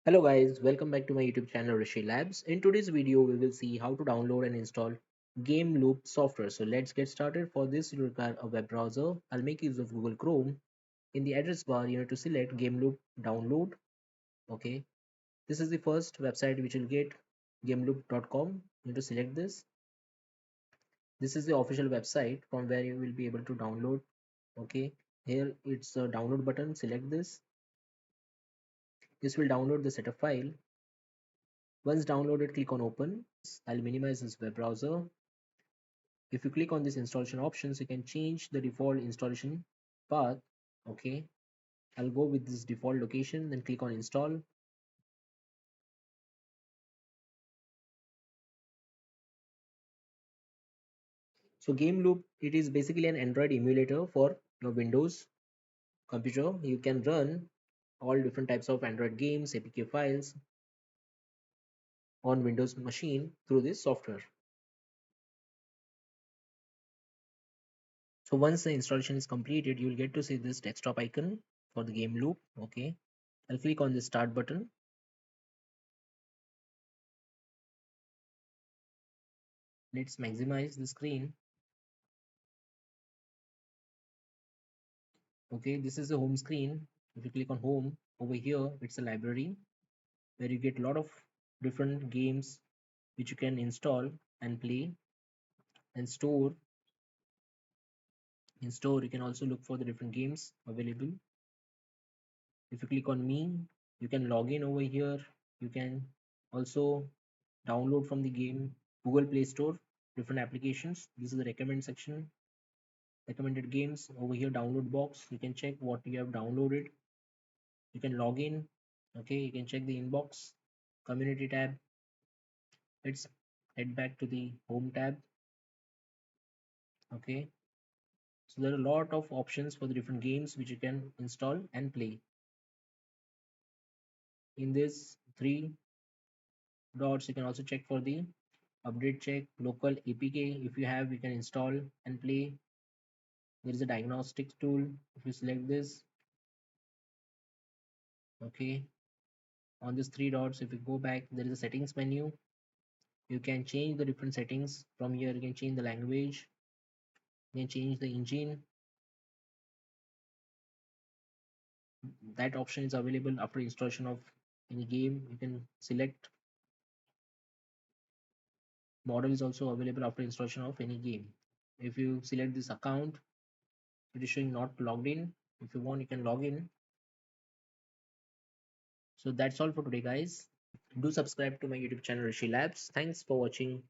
Hello guys, welcome back to my YouTube channel Rishi Labs. In today's video, we will see how to download and install GameLoop software. So let's get started. For this, you require a web browser. I'll make use of Google Chrome. In the address bar, you need to select GameLoop download. Okay, this is the first website which will get gameloop.com. You need to select this. This is the official website from where you will be able to download. Okay, here it's a download button. Select this. This will download the setup file. Once downloaded, click on open. I'll minimize this web browser. If you click on this installation options, you can change the default installation path. Okay, I'll go with this default location, then click on install. So GameLoop, it is basically an Android emulator for your Windows computer. You can run all different types of Android games, APK files on Windows machine through this software. So once the installation is completed, you will get to see this desktop icon for the GameLoop. Okay, I'll click on the start button. Let's maximize the screen. Okay, this is the home screen. If you click on home, over here it's a library where you get a lot of different games which you can install and play and store. In store, you can also look for the different games available. If you click on me, you can log in over here. You can also download from the game Google Play Store different applications. This is the recommend section, recommended games. Over here, download box, you can check what you have downloaded. You can log in. Okay, you can check the inbox, community tab. Let's head back to the home tab. Okay, so there are a lot of options for the different games which you can install and play. In this three dots, you can also check for the update check, local APK. If you have, you can install and play. There is a diagnostics tool. If you select this, okay, on this three dots, if you go back, there is a settings menu. You can change the different settings from here. You can change the language, you can change the engine. That option is available after installation of any game. You can select model is also available after installation of any game. If you select this account, it is showing not logged in. If you want, you can log in. So that's all for today, guys. Do subscribe to my YouTube channel Rishi Labs. Thanks for watching.